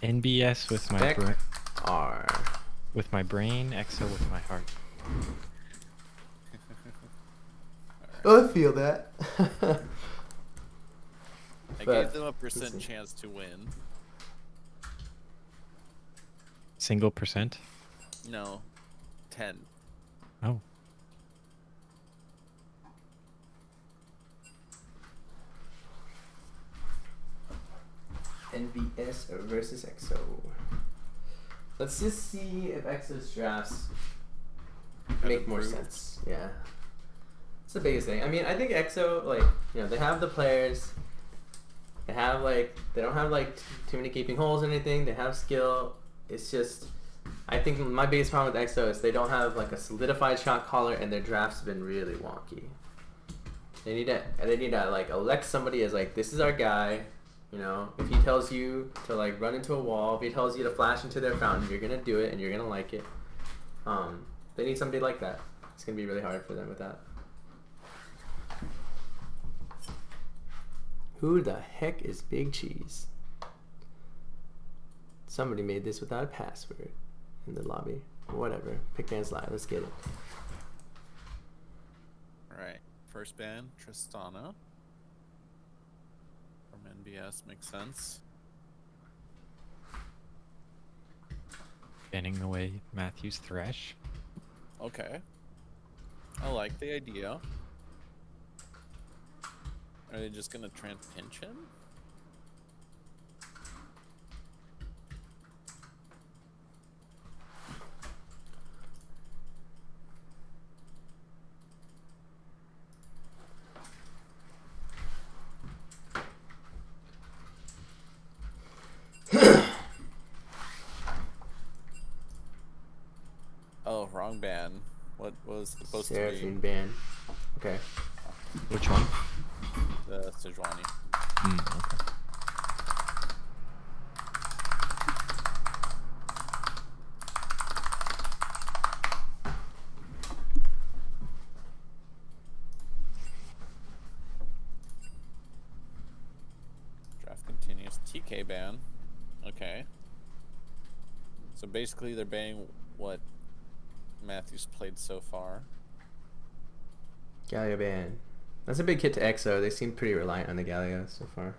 NBS with my Spec R. with my brain, EXO with my heart. I feel that. I But gave them a let's percent see. chance to win. Single percent? No, 10. Oh. NBS versus EXO. Let's just see if EXO's drafts make more improved. sense. Yeah. It's the biggest thing. I mean, I think EXO, like, they have the players. They have, like, they don't have, like, too many gaping holes or anything. They have skill. It's just, I think my biggest problem with EXO is they don't have, like, a solidified shot caller, and their drafts have been really wonky. They need to, like, elect somebody as, like, this is our guy. If he tells you to, like, run into a wall, if he tells you to flash into their fountain, you're gonna do it, and you're gonna like it. They need somebody like that. It's gonna be really hard for them with that. Who the heck is Big Cheese? Somebody made this without a password in the lobby. Whatever. Pick man's live. Let's get it. Alright, first ban, Tristana. From NBS, makes sense. Banning away Matthew's Thresh. Okay. I like the idea. Are they just gonna try and pinch him? Oh, wrong ban. What was supposed to Seraphine be ban. Okay. Which one? the Sejuani? Okay. Draft continues. TK ban. Okay. So basically they're banning what Matthew's played so far. Galio ban. That's a big hit to EXO. They seem pretty reliant on the Galio so far.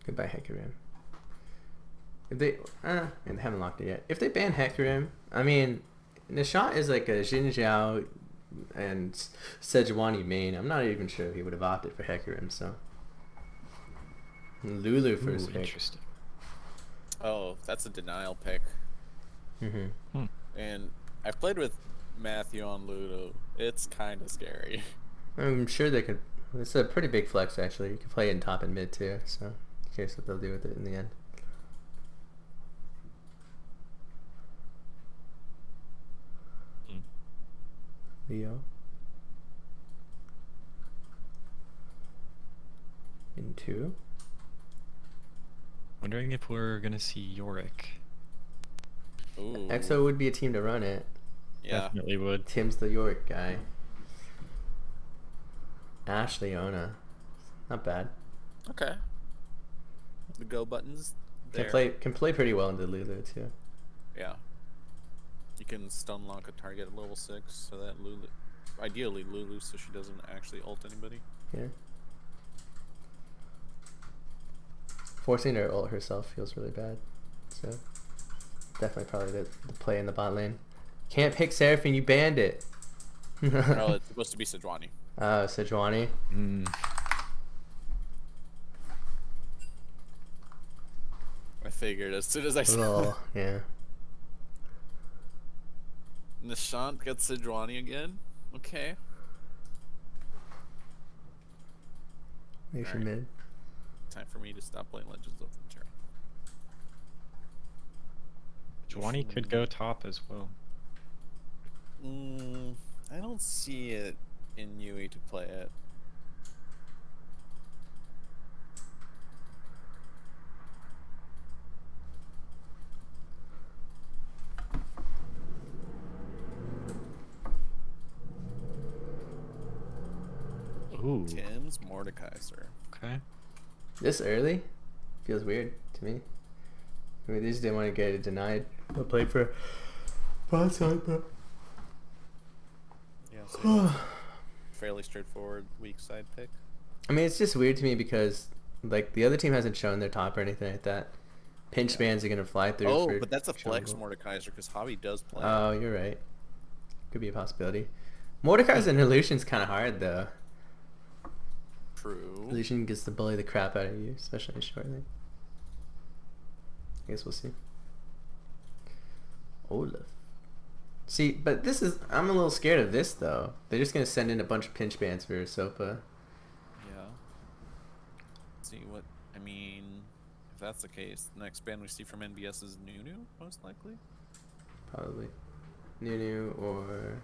Goodbye, Hecarim. If they, and they haven't locked it yet. If they ban Hecarim, I mean, Nishant is like a Jin Zhao and Sejuani main. I'm not even sure if he would have opted for Hecarim, so. Lulu first pick. Interesting. Oh, that's a denial pick. Mm-hmm. And I've played with Matthew on Ludo. It's kind of scary. I'm sure they could. It's a pretty big flex, actually. You can play in top and mid, too, so curious what they'll do with it in the end. Leo. In 2. Wondering if we're gonna see Yorick. Ooh. EXO would be a team to run it. Yeah. Definitely would. Tim's the York guy. Ash Leona. Not bad. Okay. The go buttons there. Can play pretty well into Lulu, too. Yeah. You can stun lock a target at level 6 so that Lulu, ideally Lulu, so she doesn't actually ult anybody. Yeah. Forcing her to ult herself feels really bad. So, definitely probably the play in the bot lane. Can't pick Seraphine, you banned it. Oh, it's supposed to be Sejuani. Oh, Sejuani. I figured as soon as I saw Oh, yeah. Nishant gets Sejuani again. Okay. Make sure Alright. mid. Time for me to stop playing Legends of Winter. Juani could go top as well. I don't see it in UE to play it. Ooh. Tim's Mordekaiser. Okay. This early feels weird to me. I mean, they just didn't want to get it denied. I played for broadside, but Yeah, so it's a fairly straightforward weak side pick. I mean, it's just weird to me because like the other team hasn't shown their top or anything like that. Pinch bans are gonna fly through. Oh, for but that's a flex jungle. Mordekaiser because Hobby does play. Oh, you're right. Could be a possibility. Mordekaiser and Illusion's kind of hard though. True. Illusion gets to bully the crap out of you, especially in short lane. I guess we'll see. Olaf. See, but this is... I'm a little scared of this, though. They're just going to send in a bunch of pinch bans for Sopa. Yeah. Let's see what... I mean, if that's the case, the next ban we see from NBS is Nunu, most likely. Probably. Nunu or...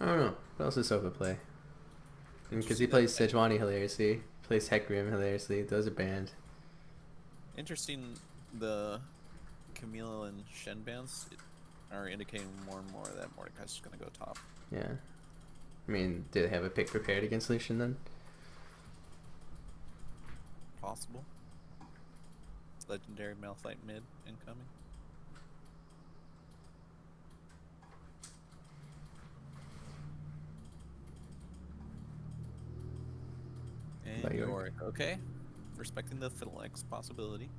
I don't know. What else does Sopa play? Because he plays Sejuani hilariously. Plays Hecarim hilariously. Those are banned. Interesting, the Camille and Shen bans are indicating more and more that Mordekaiser's going to go top. Yeah. I mean, did they have a pick prepared against Lucian then? Possible. Legendary Malphite mid incoming. And By Yorick. Yorick, okay. Respecting the Fiddle X possibility.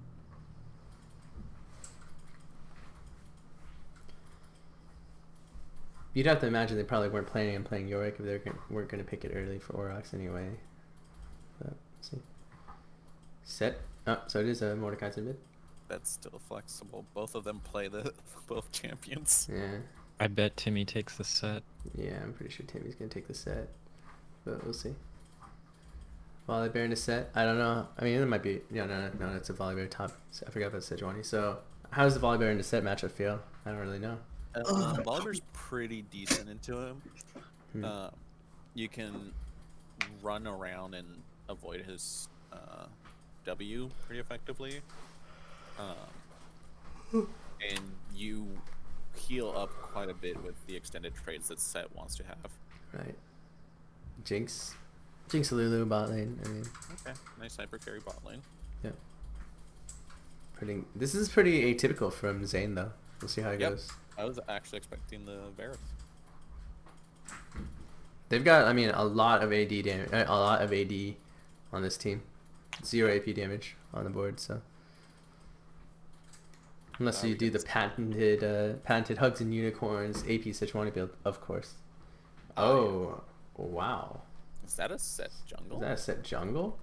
You'd have to imagine they probably weren't planning on playing Yorick if they weren't going to pick it early for Aurochs anyway. But, let's see. Set. Oh, so it is a Mordekaiser mid. That's still flexible. Both of them play the both champions. Yeah. I bet Timmy takes the set. Yeah, I'm pretty sure Timmy's going to take the set. But we'll see. Volley Bear in a set. I don't know. I mean, it might be... Yeah, no, it's a Volley Bear top. I forgot about Sejuani. So, how does the Volley Bear in a set matchup feel? I don't really know. Bolivar's pretty decent into him. You can run around and avoid his W pretty effectively. And you heal up quite a bit with the extended trades that Set wants to have. Right. Jinx Lulu bot lane. I mean, Okay, nice hyper carry bot lane. yeah. This is pretty atypical from Zane though. We'll see how it Yep. goes. I was actually expecting the Varus. They've got, I mean, a lot of AD damage, a lot of AD on this team. 0 AP damage on the board, so unless you do the patented Hugs and Unicorns AP Sejuani build, of course. Oh, wow. Is that a Set jungle? Is that a set jungle?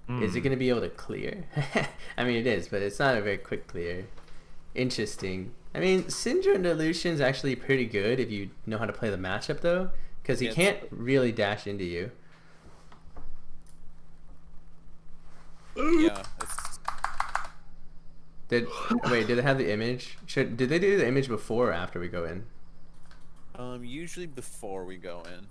Is it going to be able to clear? I mean, it is, but it's not a very quick clear. Interesting. I mean, Syndra and Lucian's actually pretty good if you know how to play the matchup, though, because he can't really dash into you. Yeah. Wait, did they have the image? Did they do the image before or after we go in? Usually before we go in.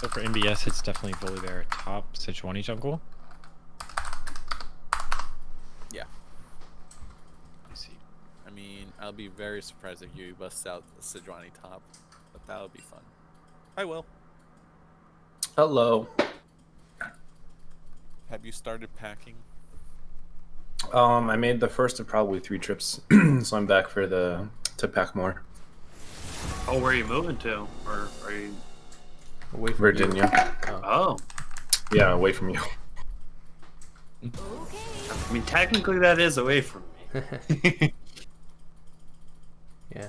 So for NBS, it's definitely Volibear top Sejuani jungle. Yeah. I see. I mean, I'll be very surprised if you bust out the Sejuani top, but that would be fun. I will. Hello. Have you started packing? I made the first of probably 3 trips, so I'm back for to pack more. Oh, where are you moving to? Or are you... Away from Virginia. You. Oh. Oh. Yeah, away from you. I mean, technically that is away from me. Yeah.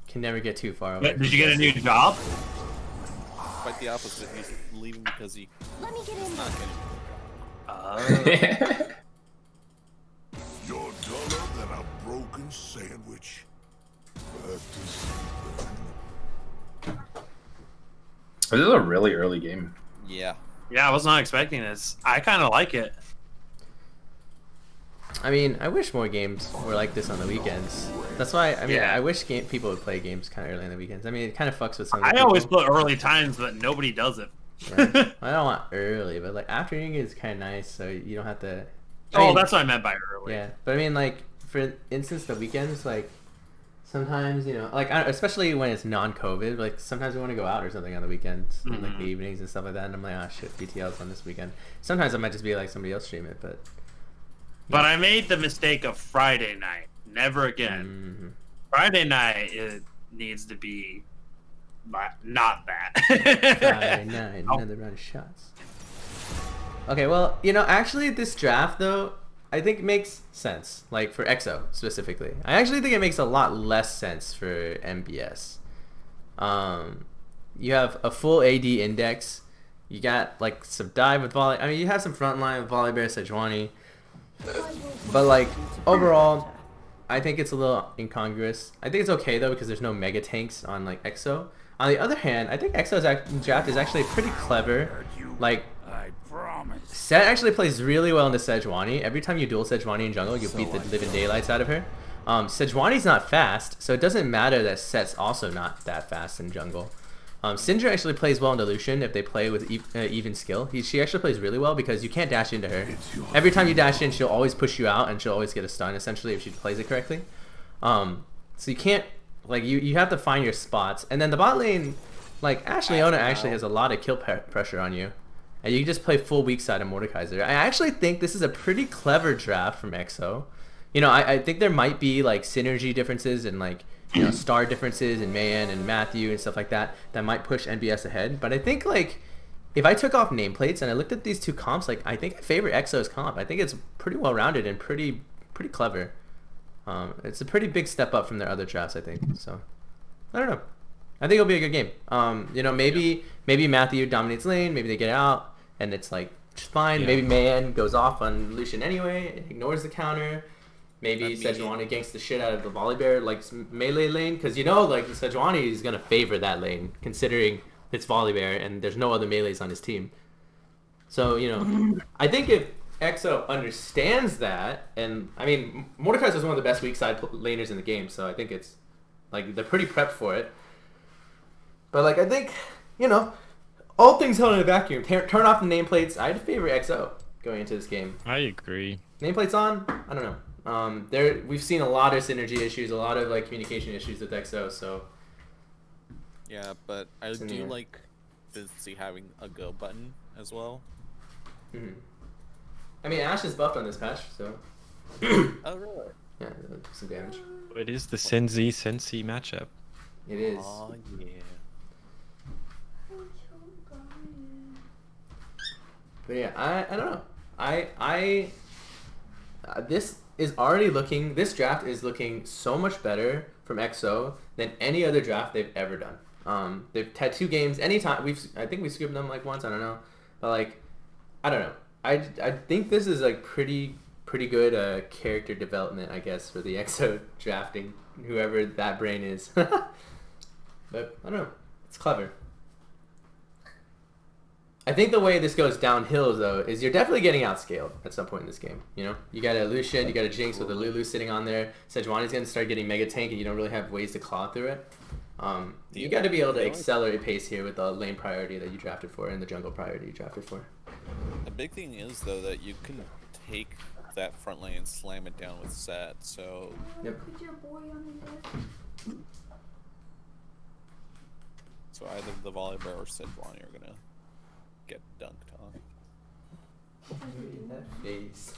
Can never get too far away. Did you get a new job? Quite the opposite. He's leaving because he's not Oh. You're duller than a broken sandwich. Back to sleep. This is a really early game. Yeah. Yeah, I was not expecting this. I kind of like it. I mean, I wish more games were like this on the weekends. That's why, I mean, Yeah. I wish people would play games kind of early on the weekends. I mean, it kind of fucks with some of the I people. always put early times, but nobody does it. Yeah. I don't want early, but like afternoon is kind of nice, so you don't have to mean, that's what I meant by early. yeah, but I mean, like, for instance, the weekends, like, sometimes, you know, like, especially when it's non-COVID, like, sometimes we want to go out or something on the weekends, in, like, the evenings and stuff like that, and I'm like, ah, shit, BTL's on this weekend. Sometimes I might just be like, somebody else stream it, but... But I made the mistake of Friday night. Never again. Mm-hmm. Friday night, it needs to be not that. Friday night, another round of shots. Okay, well, you know, actually, this draft, though, I think makes sense. Like, for EXO, specifically. I actually think it makes a lot less sense for NBS. You have a full AD index. You got, like, some dive with volley. I mean, you have some frontline with Volibear, Sejuani. But, like, overall, I think it's a little incongruous. I think it's okay, though, because there's no mega tanks on, like, EXO. On the other hand, I think EXO's draft is actually pretty clever. Like, Set actually plays really well into Sejuani. Every time you duel Sejuani in jungle, you beat the living daylights out of her. Sejuani's not fast, so it doesn't matter that Set's also not that fast in jungle. Syndra actually plays well into Lucian if they play with even skill. She actually plays really well because you can't dash into her. Every time you dash in, she'll always push you out and she'll always get a stun, essentially, if she plays it correctly. So you can't, like, you have to find your spots. And then the bot lane, like, Leona actually has a lot of kill pressure on you. And you can just play full weak side of Mordekaiser. I actually think this is a pretty clever draft from EXO. You know, I think there might be, like, synergy differences and, like, you know, star differences in Mayan and Matthew and stuff like that that might push NBS ahead. But I think, like, if I took off nameplates and I looked at these two comps, like, I think I favor EXO's comp. I think it's pretty well-rounded and pretty clever. It's a pretty big step up from their other drafts, I think. So, I don't know. I think it'll be a good game. You know, maybe Matthew dominates lane, maybe they get out, and it's, like, fine. Yeah. Maybe Mayan goes off on Lucian anyway, ignores the counter. Maybe Sejuani ganks the shit out of the Volibear, like, melee lane, because, you know, like, Sejuani is going to favor that lane, considering it's Volibear, and there's no other melees on his team. So, you know, I think if EXO understands that, and, I mean, Mordekaiser is one of the best weak side laners in the game, so I think it's, like, they're pretty prepped for it. But, like, I think, you know, all things held in a vacuum. Turn off the nameplates. I'd favor EXO going into this game. I agree. Nameplates on? I don't know. We've seen a lot of synergy issues, a lot of, like, communication issues with EXO, so... Yeah, but I do like to see having a go button as well. Mm-hmm. I mean, Ashe is buffed on this patch, so... Oh, really? Yeah, some damage. It is the Sensi matchup. It is. Oh, yeah. But yeah, I don't know. This is already looking, this draft is looking so much better from EXO than any other draft they've ever done. They've had 2 games, anytime, I think we scooped them, like, once, I don't know. But, like, I don't know. I think this is, like, pretty good character development, I guess, for the EXO drafting, whoever that brain is. But, I don't know. It's clever. I think the way this goes downhill, though, is you're definitely getting outscaled at some point in this game. You know, you got a Lucian, you got a Jinx with a Lulu sitting on there. Sejuani's gonna start getting mega tank, and you don't really have ways to claw through it. You got to be able to accelerate pace here with the lane priority that you drafted for and the jungle priority you drafted for. The big thing is, though, that you can take that front lane and slam it down with Set. So. Yep. So either the Volibear or Sejuani are gonna get dunked on. That face.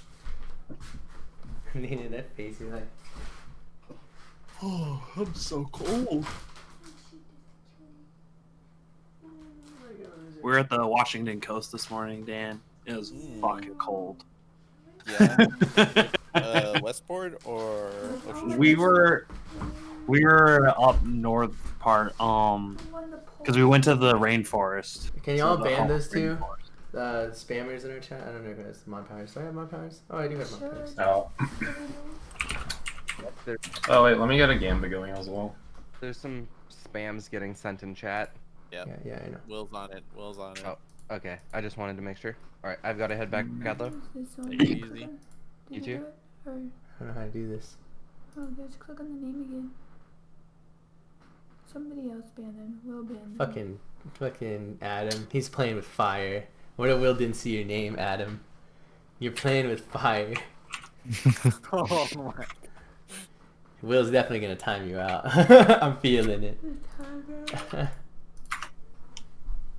Needed that face. You're like, Oh, I'm so cold. We're at the Washington coast this morning, Dan. It was fucking cold. Yeah. Westport or Ocean We were up north part, because we went to the rainforest. can y'all ban those two spammers in our chat? I don't know who has mod powers. Do I have mod powers? Oh, I do have mod powers. Oh. Oh wait, let me get a Gamba going as well. There's some spams getting sent in chat. Yep. Yeah, I know. Will's on it. Will's on it. Oh, okay. I just wanted to make sure. Alright, I've got to head back, Gatlo. Take it easy. You too? I don't know how to do this. Oh, just click on the name again. Somebody else ban him. Will ban him. Fucking Adam. He's playing with fire. What if Will didn't see your name, Adam? You're playing with fire. Oh my. Will's definitely gonna time you out. I'm feeling it.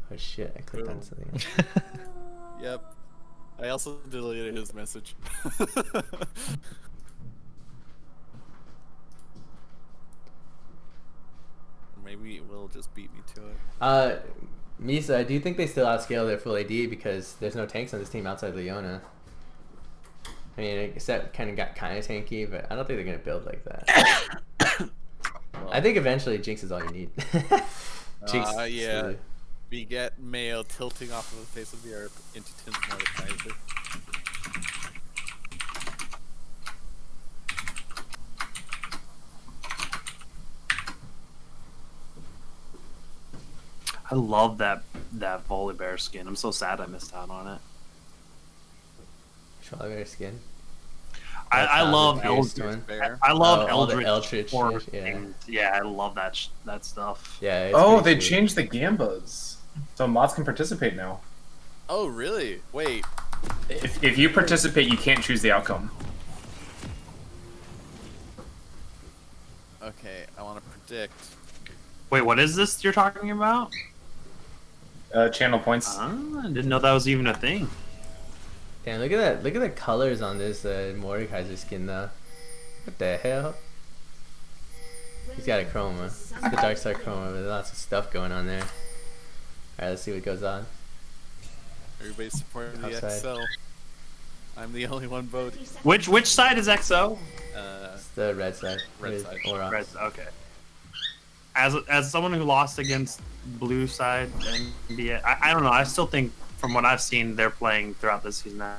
Oh shit, I clicked on something. Yep. I also deleted his message. Maybe it will just beat me to it. Misa, I do think they still outscale their full AD because there's no tanks on this team outside Leona. I mean, Set kind of got kind of tanky, but I don't think they're gonna build like that. Well, I think eventually Jinx is all you need. Jinx. yeah. Really. We get Mayo tilting off of the face of the earth into Tim's Mordekaiser. I love that Volibear skin. I'm so sad I missed out on it. Strawberry skin. I love Eldritch. I love all the Eldritch. Eldritch, yeah. Yeah, I love that stuff. Yeah. It's Oh, pretty they sweet. changed the Gambas, so mods can participate now. Oh, really? Wait. If you participate, you can't choose the outcome. Okay, I want to predict. Wait, what is this you're talking about? Channel points. I didn't know that was even a thing. Damn, look at that! Look at the colors on this Mordekaiser skin, though. What the hell? He's got a chroma. It's the Dark Star chroma, but lots of stuff going on there. All right, let's see what goes on. Everybody's supporting the Outside. XL. I'm the only one voting. Which side is XO? It's the red side. Red with side. Aura. Red. Okay. As someone who lost against blue side NBS, I don't know. I still think from what I've seen, they're playing throughout this season. I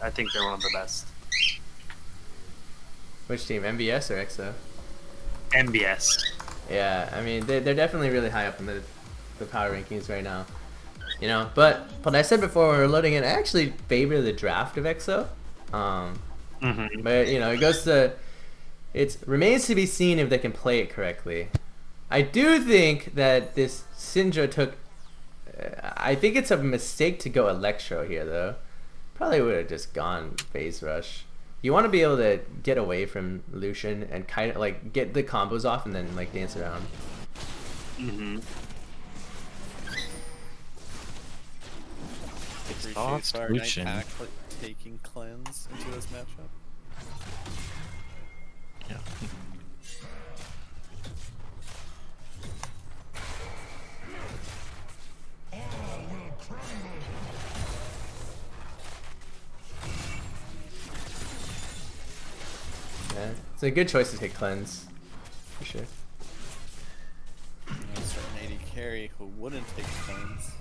think they're one of the best. Which team? NBS or EXO? NBS. Yeah, I mean they're definitely really high up in the power rankings right now. You know, but I said before when we were loading in, I actually favor the draft of EXO. But you know, it remains to be seen if they can play it correctly. I do think that this Syndra took. I think it's a mistake to go Electro here, though. Probably would have just gone Phase Rush. You want to be able to get away from Lucian and kind of like get the combos off and then like dance around. Appreciate Soft Fire Knight Lucian. Pack taking cleanse into this matchup. Yeah. Yeah, it's a good choice to take cleanse, for sure. And start an AD carry who wouldn't take cleanse.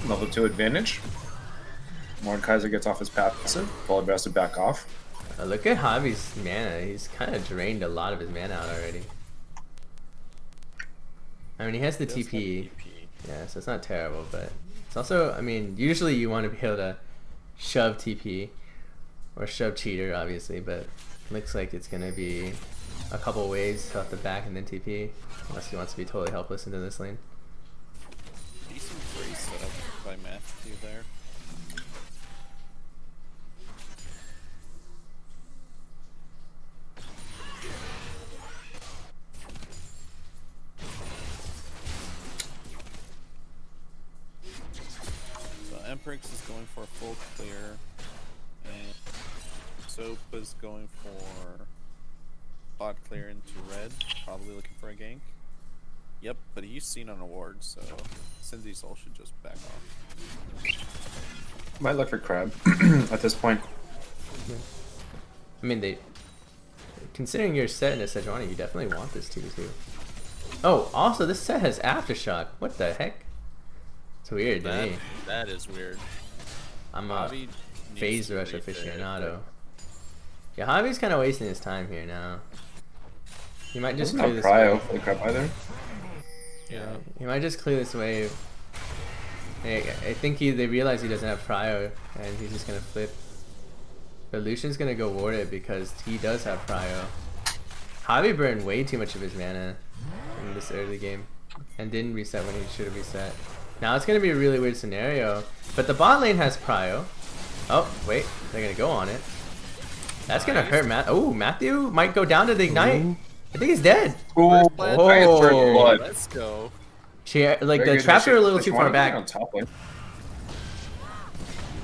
Level 2 advantage. Mordekaiser gets off his passive. Volibear has to back off. Look at Javi's mana. He's kind of drained a lot of his mana out already. I mean, he has the He does have TP. TP. Yeah, so it's not terrible, but it's also, I mean, usually you want to be able to shove TP or shove cheater, obviously, but looks like it's going to be a couple ways off the back and then TP, unless he wants to be totally helpless into this lane. Decent free setup by Matthew there. So Emprix is going for a full clear, and Soap is going for bot clear into red, probably looking for a gank. Yep, but he's seen on a ward, so Cindy Soul should just back off. Might look for Crab at this point. I mean, considering your set in a Sejuani, you definitely want this 2v2. Oh, also this set has Aftershock. What the heck? It's weird to me. That is weird. I'm a Bobby needs Phase to Rush rethink aficionado. Yeah, Javi's kind of wasting his time here now. He might just Doesn't clear have this Prio wave. for the Crab either. Yeah. He might just clear this wave. I think they realize he doesn't have Prio, and he's just gonna flip. But Lucian's gonna go ward it because he does have prio. Javi burned way too much of his mana in this early game and didn't reset when he should have reset. Now it's gonna be a really weird scenario, but the bot lane has prio. Oh wait, they're gonna go on it. That's gonna hurt Matt. Oh, Matthew might go down to the ignite. I think he's dead. Oh, blood. Let's go. Like the traps are a little too far back. On top lane.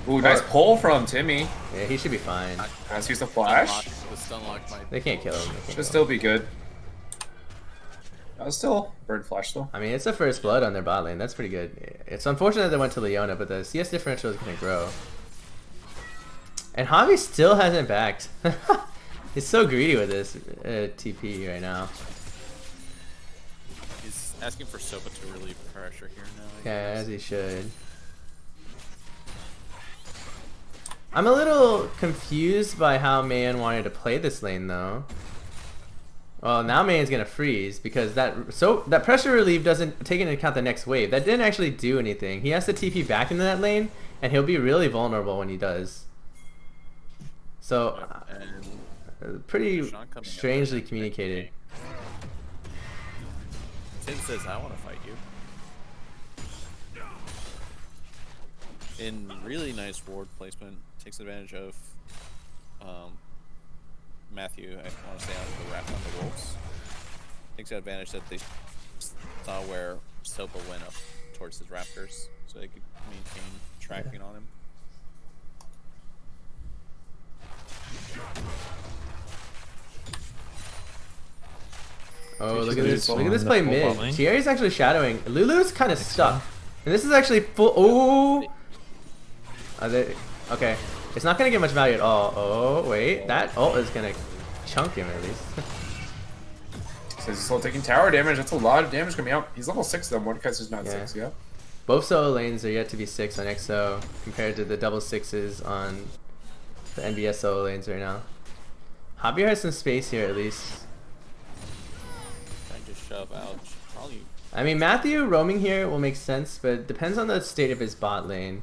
Ooh, nice pull from Timmy. Yeah, he should be fine. Let's use the flash. The stun lock might. They can't kill him. Should still be good. Still bird flash though. I mean, it's the first blood on their bot lane. That's pretty good. It's unfortunate they went to Leona, but the CS differential is gonna grow. And Javi still hasn't backed. He's so greedy with this TP right now. He's asking for Sopa to relieve pressure here now. Yeah, as he should. I'm a little confused by how Mayan wanted to play this lane though. Well, now Mayan's gonna freeze because that pressure relief doesn't take into account the next wave. That didn't actually do anything. He has to TP back into that lane, and he'll be really vulnerable when he does. So, pretty strangely communicated. Tim says, "I want to fight you." In really nice ward placement, takes advantage of Matthew. I want to say on the wrap on the wolves. Takes advantage that they saw where Sopa went up towards his raptors, so they could maintain tracking on him. Oh, look at this! Look at this play mid. Thierry's actually shadowing. Lulu's kind of stuck, and this is actually full. Oh, okay. It's not gonna get much value at all. Oh wait, that ult is gonna chunk him at least. So he's still taking tower damage. That's a lot of damage coming out. He's level 6 though. Mordekaiser's not 6 yet. Both solo lanes are yet to be 6 on EXO compared to the double 6s on the NBS solo lanes right now. Javier has some space here at least. Trying to shove out. Probably. I mean, Matthew roaming here will make sense, but it depends on the state of his bot lane.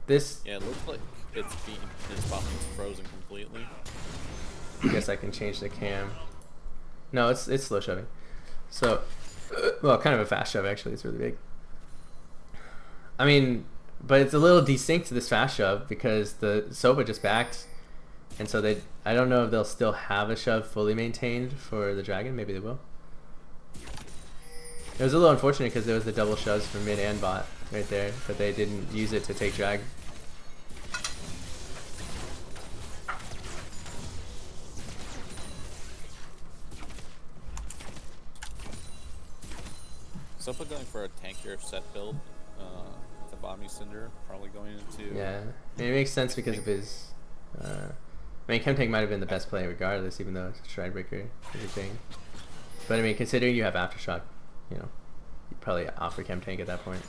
This. Yeah, it looks like his bot lane's frozen completely. I guess I can change the cam. No, it's slow shoving. So, well, kind of a fast shove actually. It's really big. I mean, but it's a little desynced to this fast shove because the Soba just backed, and so I don't know if they'll still have a shove fully maintained for the dragon. Maybe they will. It was a little unfortunate because there was the double shoves for mid and bot right there, but they didn't use it to take drag. Sopa going for a tankier set build with a Bomby Cinder, probably going into... Yeah, I mean, it makes sense because of his... I mean, Chemtank might have been the best play regardless, even though Stridebreaker is a thing. But I mean, considering you have Aftershock, you know, you'd probably offer Chemtank at that point.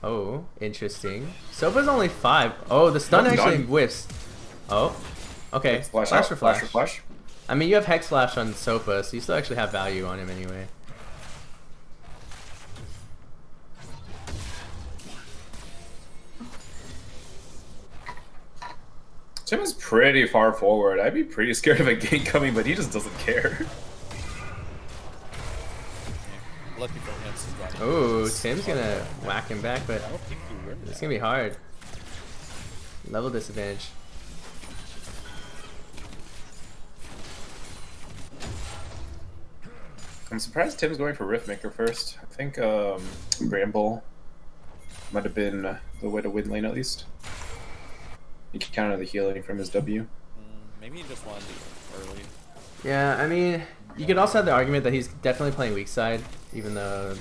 Oh, interesting. Sopa's only 5. Oh, the stun actually whiffs. Oh, okay. Flash for flash. I mean, you have Hex Flash on Sopa, so you still actually have value on him anyway. Tim is pretty far forward. I'd be pretty scared of a gank coming, but he just doesn't care. Lucky for him, he's running. Oh, Tim's gonna whack him back, but it's gonna be hard. Level disadvantage. I'm surprised Tim's going for Riftmaker first. I think Bramble might have been the way to win lane at least. He can counter the healing from his W. Maybe he just wanted to early. Yeah, I mean, you could also have the argument that he's definitely playing weak side, even though,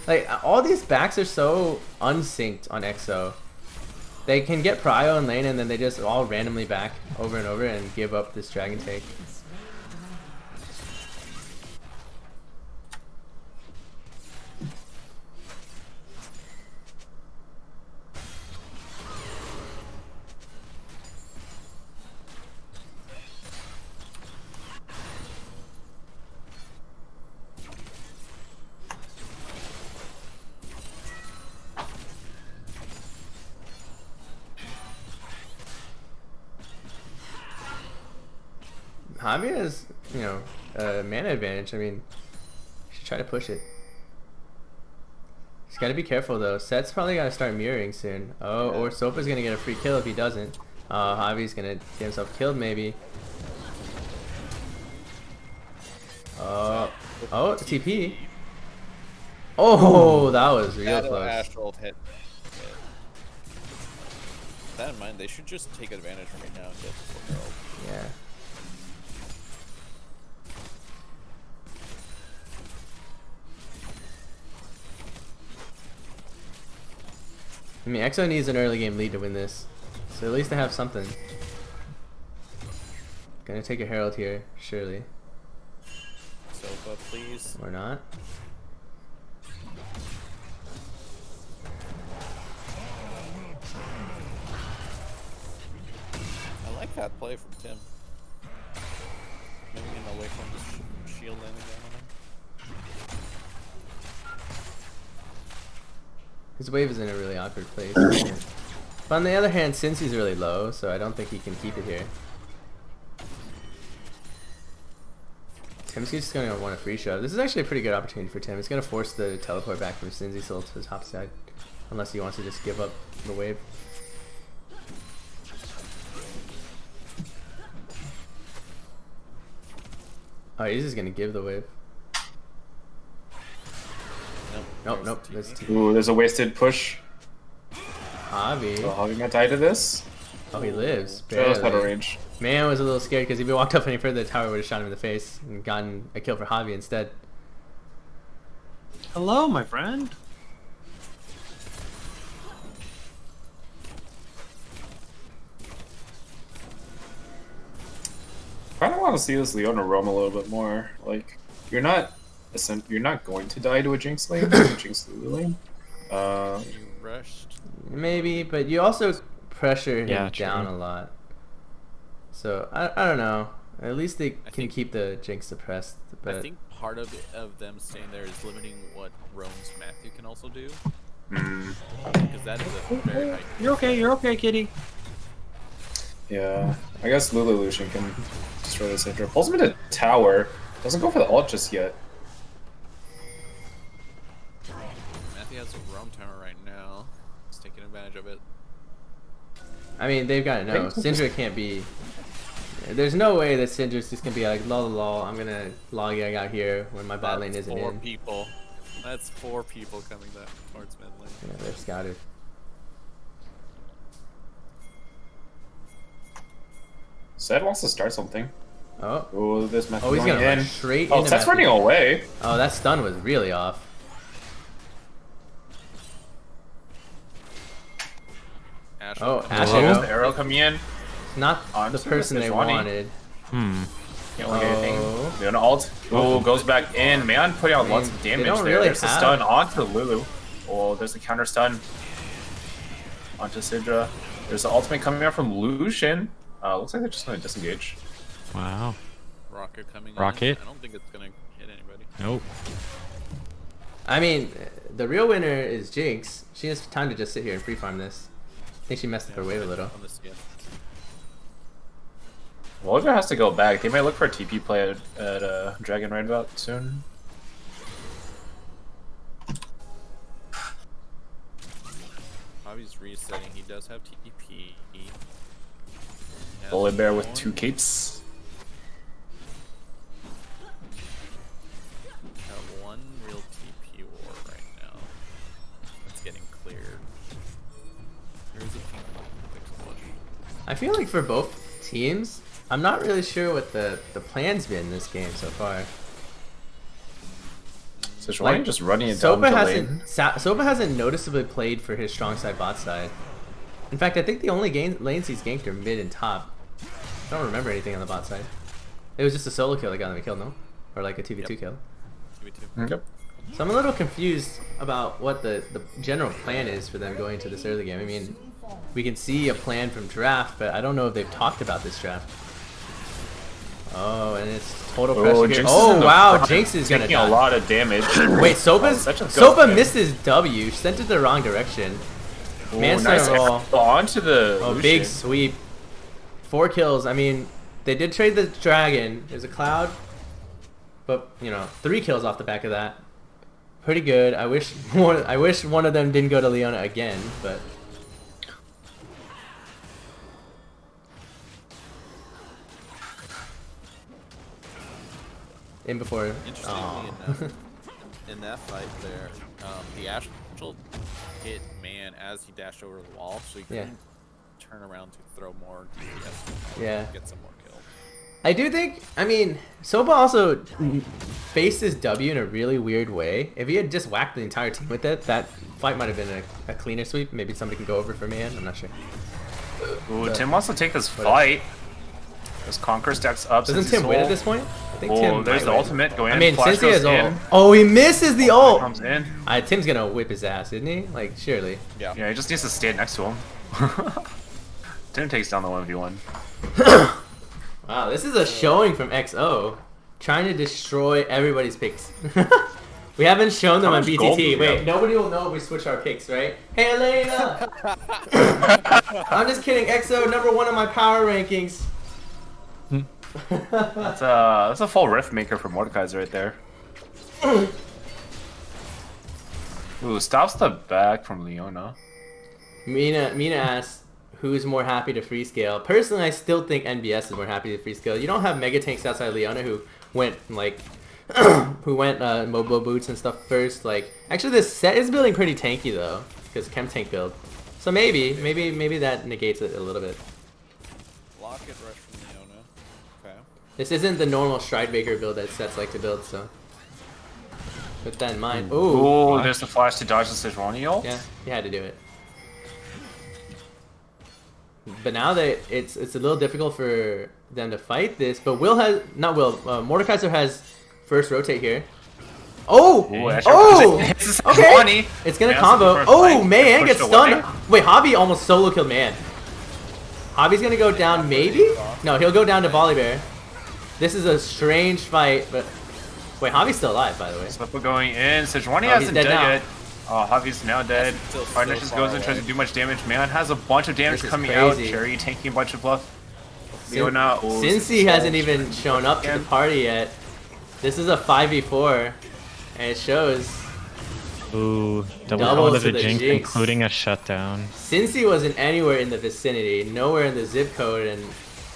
like, all these backs are so unsynced on EXO. They can get prio in lane and then they just all randomly back over and over and give up this dragon take. Javier has, you know, mana advantage. I mean, should try to push it. He's got to be careful though. Set's probably got to start mirroring soon. Oh, or Sopa's gonna get a free kill if he doesn't. Javi's gonna get himself killed maybe. Oh, TP. Oh, that was real close. Astral hit. With that in mind, they should just take advantage right now and get the world. Yeah. I mean, EXO needs an early game lead to win this, so at least they have something. Gonna take a Herald here, surely. Sopa, please. Or not. I like that play from Tim. Maybe getting away from the shield landing down on him. His wave is in a really awkward place. But on the other hand, since he's really low, so I don't think he can keep it here. Tim's just going to want a free shove. This is actually a pretty good opportunity for Tim. It's going to force the teleport back from Cincy Soul to the top side. Unless he wants to just give up the wave. Oh, he's just going to give the wave. Nope. That's Ooh, there's a wasted push. Javi. So Javi might die to this. Oh, he lives. Just out of Barely. range. Man was a little scared because if he walked up any further, the tower would have shot him in the face and gotten a kill for Javi instead. Hello, my friend. I kind of want to see this Leona roam a little bit more. Like, you're not going to die to a Jinx lane, Jinx Lulu lane. You rushed. Maybe, but you also pressure him Yeah, down true. a lot. So I don't know. At least they can think- keep the Jinx suppressed. But I think part of them staying there is limiting what Rome's Matthew can also do. Mm, Because that is a very high. You're okay, kitty. yeah, I guess Lulu Lucian can destroy this intro. Pulls him into tower. Doesn't go for the ult just yet. Matthew has a Rome tower right now. He's taking advantage of it. I mean, they've got to know. Syndra can't be. There's no way that Syndra's just gonna be like, lol, I'm gonna log out here when my bot lane That's isn't four in. people. That's 4 people coming towards mid lane. Yeah, they're scouted. Zed wants to start something. Oh, Oh, this Matthew oh, he's going gonna run in. straight Oh, into Zed's Matthew. running away. Oh, that stun was really off. Ashe Oh, coming Ashe in. Arrow. The arrow coming in. Not the Honestly, person this they is Ronnie. wanted. Can't look at anything. Oh. Leona ult. Oh, goes back in. Man putting out lots of They damage don't there. really There's a have- stun onto Lulu. Oh, there's a counter stun onto Sidra. There's the ultimate coming out from Lucian. Looks like they're just going to disengage. Wow. Rocket coming Rocket? in. I don't think it's gonna hit anybody. Nope. I mean, the real winner is Jinx. She has time to just sit here and free farm this. I think she messed up her wave a little. On this, yeah. Volga has to go back. They might look for a TP play at Dragon right about soon. Javi's resetting. He does have TP. He has Bullet Bear with one. 2 capes. Have one real TP war right now. It's getting cleared. There's a pink push. I feel like for both teams, I'm not really sure what the plan's been in this game so far. So Shirley Like, just running it down Sopa the lane. Sopa hasn't noticeably played for his strong side bot side. In fact, I think the only lanes he's ganked are mid and top. I don't remember anything on the bot side. It was just a solo kill that got him a kill, no? Or like a 2v2 kill. TP2. Yep. So I'm a little confused about what the general plan is for them going to this early game. I mean, we can see a plan from draft, but I don't know if they've talked about this draft. Oh, and it's total pressure here. Jinx is Oh in the wow, front, Jinx is gonna taking die. a lot of damage. Wait, Sopa's such a good Sopa fit. missed his W, sent it the wrong direction. Ooh, Man nice roll. arrow onto the Oh, Lucian. big sweep. 4 kills. I mean, They did trade the dragon. There's a cloud, but you know, 3 kills off the back of that. Pretty good. I wish one of them didn't go to Leona again, but. In before. Interestingly enough, in that fight there, the Astral hit Man as he dashed over the wall, so he couldn't turn around to throw more DPS. Yeah. Get some more kills. I do think, I mean, Soba also faced his W in a really weird way. If he had just whacked the entire team with it, that fight might have been a cleaner sweep. Maybe somebody can go over for Man. I'm not sure. Ooh, But- Tim wants to take this fight. This Conquer stacks up. Doesn't since Tim he's win at full. this point? I think Oh, Tim there's might the win. ultimate. Go in. I mean, Flash since he goes has ult. in. Oh, he misses the ult! Comes in. Tim's gonna whip his ass, isn't he? Like, surely. Yeah. Yeah, he just needs to stand next to him. Tim takes down the 1v1. Wow, this is a showing from XO. Trying to destroy everybody's picks. We haven't shown them How on much gold do BTT. we Wait, have? nobody will know if we switch our picks, right? Hey, Elena! I'm just kidding. XO, #1 on my power rankings. That's a full rift maker for Mordekaiser right there. Ooh, stops the back from Leona. Mina asked, who's more happy to free scale? Personally, I still think NBS is more happy to free scale. You don't have mega tanks outside Leona who went like Mobo boots and stuff first. Like, actually, this set is building pretty tanky though, because chem tank build. So maybe that negates it a little bit. Locket rush from Leona. Okay. This isn't the normal Stridebaker build that sets like to build, so with that in mind. Ooh, Ooh, there's the flash to dodge the Sejuani ult. yeah, you had to do it. But now that it's a little difficult for them to fight this, but Mordekaiser has first rotate here. Oh! Ooh, that's Oh! it's the Okay! Sejuani. It's gonna Yeah, combo. that's the first Oh, fight. Man Pushed gets stunned. away. Wait, Hobby almost solo killed Man. Hobby's gonna go down, maybe? No, he'll go down to Volibear. This is a strange fight, but wait, Hobby's still alive, by the way. Slipper going in. Sejuani Oh, he's hasn't dead dead now. yet. Oh, Javi's now dead. Still Partner so just far goes in, tries away. to do much damage. Man has a bunch of damage This is coming out. crazy. Cherry taking a bunch of buff. Leona. Oh, Cincy hasn't even shown up to the party yet. This is a 5v4, and it shows. Ooh, double Double out of to the the jinx, jinx. including a shutdown. Cincy wasn't anywhere in the vicinity, nowhere in the zip code, and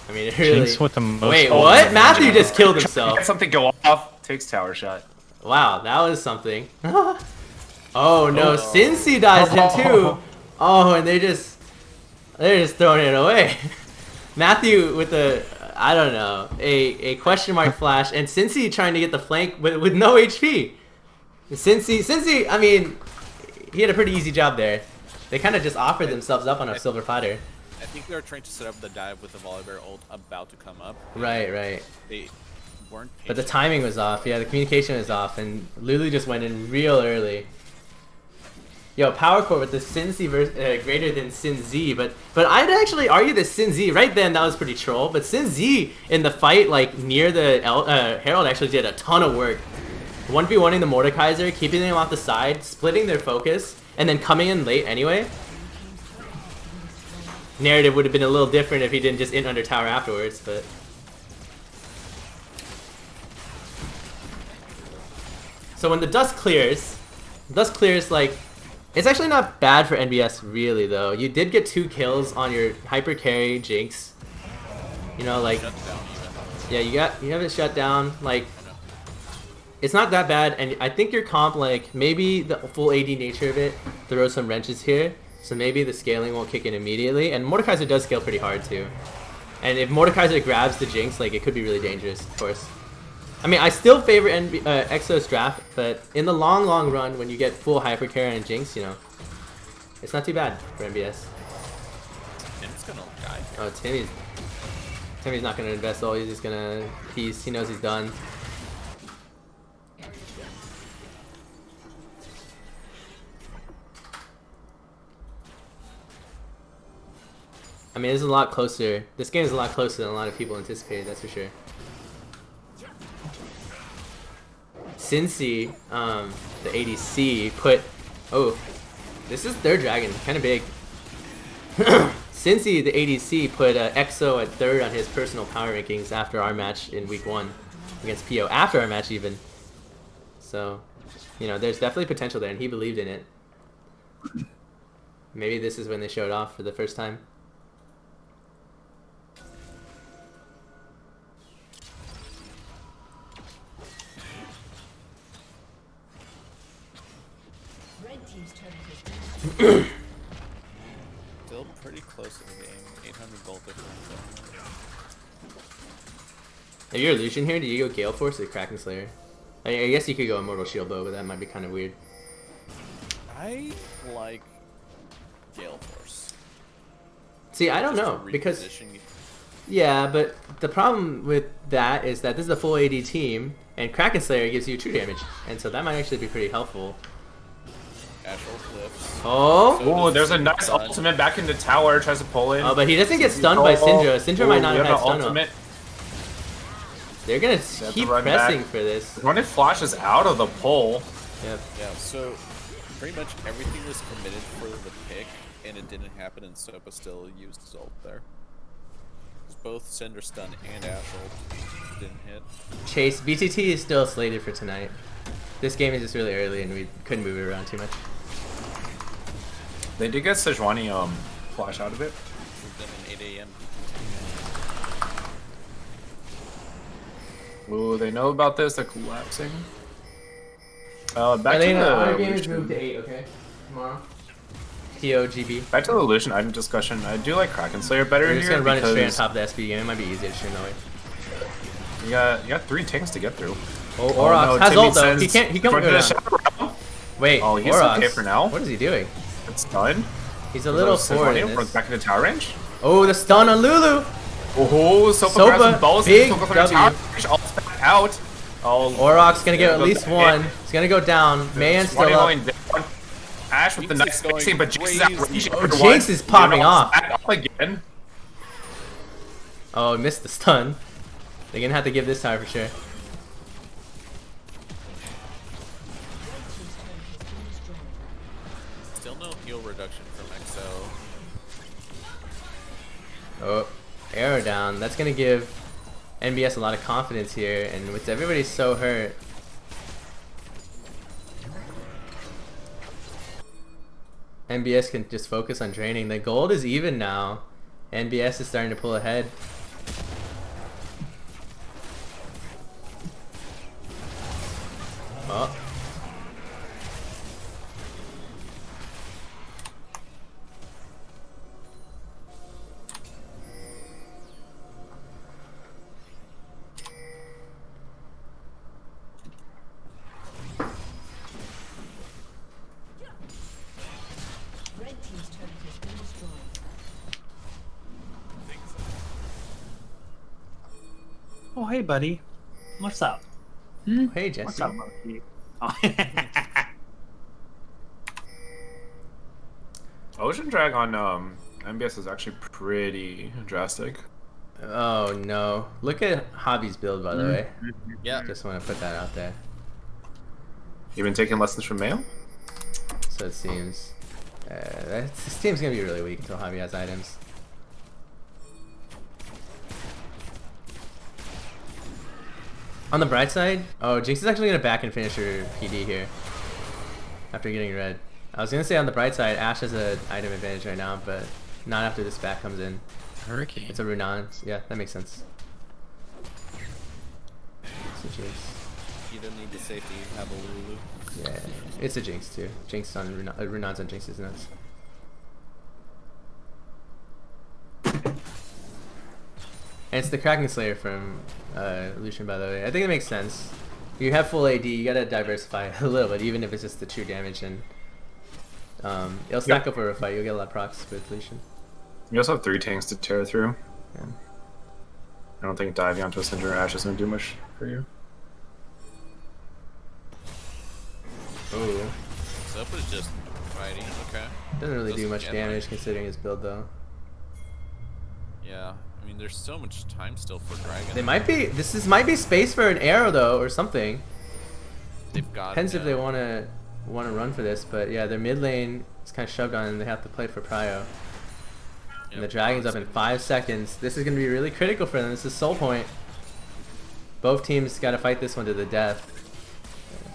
I mean, it really. Jinx with the most. Wait, gold. what? Matthew just killed himself. Let something go off. Takes tower shot. Wow, that was something. Oh no, Cincy dies him too. Oh, and they're just throwing it away. Matthew with I don't know, a question mark flash, and Cincy trying to get the flank with no HP. Cincy, I mean, he had a pretty easy job there. They kind of just offered themselves up on a silver fighter. I think they were trying to set up the dive with the Volibear ult about to come up. Right. They weren't. But the patient. timing was off. Yeah, the communication was off, and Lulu just went in real early. Yo, power core with the Cincy greater than Sin Z, but I'd actually argue that Sin Z right then that was pretty troll. But Sin Z in the fight like near the Herald actually did a ton of work. 1v1ing the Mordekaiser, keeping them off the side, splitting their focus, and then coming in late anyway. Narrative would have been a little different if he didn't just int under tower afterwards, but. So when the dust clears like, it's actually not bad for NBS really though. You did get 2 kills on your hyper carry Jinx. You know, like, Shut down even. yeah, you have it shut down. Like, it's not that bad, and I think your comp, like, maybe the full AD nature of it throws some wrenches here. So maybe the scaling won't kick in immediately, and Mordekaiser does scale pretty hard too. And if Mordekaiser grabs the Jinx, like, it could be really dangerous, of course. I mean, I still favor Exo's draft, but in the long run, when you get full hypercarry and Jinx, you know, it's not too bad for NBS. Tim's gonna die. Oh, Timmy's not gonna invest all. He's just gonna he knows he's done. I mean, it's a lot closer. This game is a lot closer than a lot of people anticipated. That's for sure. Cincy, the ADC, put... Oh, this is their dragon. Kind of big. Cincy, the ADC, put EXO at 3rd on his personal power rankings after our match in week 1 against PO. After our match, even. So, you know, there's definitely potential there, and he believed in it. Maybe this is when they showed off for the first time. Still pretty close to the game. 800 gold difference. If you're a Lucian here, do you go Gale Force or Kraken Slayer? I guess you could go Immortal Shield Bow, but that might be kind of weird. I like Gale Force. See, I don't Just know, to because... reposition you. Yeah, but the problem with that is that this is a full AD team, and Kraken Slayer gives you true damage, and so that might actually be pretty helpful. Astral Cliffs. Oh! Oh, there's a nice ultimate back into tower. Tries to pull in. Oh, but he doesn't get stunned by Syndra. Syndra might not have had stun up. ultimate. They're gonna to keep run pressing back. for this. Running flashes out of the pull. Yep. Yeah, so pretty much everything was committed for the pick, and it didn't happen, and Sopa still used his ult there. 'Cause both Cinder Stun and Astral didn't hit. Chase, BTT is still slated for tonight. This game is just really early, and we couldn't move it around too much. They did get Sejuani flash out of it. We've done an 8 a.m. Ooh, they know about this. They're collapsing. Back to Our game is the moved to 8, okay? Tomorrow. TOGB. back to the Lucian item discussion. I do like Kraken Slayer better We're here just gonna run it straight on because top of the SP game. It might be easier to stream that way. you got 3 tanks to get through. Oh, Orox no, has Timmy ult though. says, He can't go run to the down. shadow. Wait, Oh, he's Orox. okay for now. What is he doing? It's done. He's a little forward in Runs this. back into tower range. Oh, the stun on Lulu! Oh, Sopa Sopa, grabs some balls. big Sopa from W. tower range. Ult's back out. Oh, Orox gonna get at goes least back one. in. He's gonna go down. Man's still Swanee up. going down. Ash with the Jinx nice is going spacing, but Jinx is out. crazy. Oh, Jinx is popping off. Back up again. Oh, missed the stun. They're gonna have to give this tower for sure. Still no heal reduction from EXO. Oh, arrow down. That's gonna give NBS a lot of confidence here, and with everybody so hurt. NBS can just focus on draining. The gold is even now. NBS is starting to pull ahead. Oh. Oh, hey, buddy. What's up? Hey, What's Jesse. up, monkey? Oh. Ocean drag on MBS is actually pretty drastic. Oh no. Look at Hobby's build, by the way. Yeah. Just want to put that out there. You've been taking lessons from Mail? So it seems. This team's gonna be really weak until Hobby has items. On the bright side, oh, Jinx is actually gonna back and finish her PD here after getting red. I was gonna say on the bright side, Ashe has an item advantage right now, but not after this back comes in. Hurricane. It's a Runan. Yeah, that makes sense. It's a Jinx. You don't need the safety, you have a Lulu. Yeah, it's a Jinx too. Jinx on Runan, Runan's on Jinx is nuts. And it's the Kraken Slayer from Lucian, by the way. I think it makes sense. If you have full AD, you gotta diversify a little bit, even if it's just the true damage, and it'll stack up for a fight. You'll get a lot of procs with Lucian. You also have 3 tanks to tear through. Yeah. I don't think diving onto a Cinder Ash is going to do much for you. Ooh. Sopa's just fighting, okay. Doesn't really do Doesn't much get damage considering his build, though. Yeah, I mean, there's so much time still for Dragon. They might be. Might be space for an arrow though, or something. They've got. Depends if they wanna run for this, but yeah, their mid lane is kind of shoved on, and they have to play for prio. And the dragon's up in 5 seconds. This is going to be really critical for them. This is soul point. Both teams got to fight this one to the death.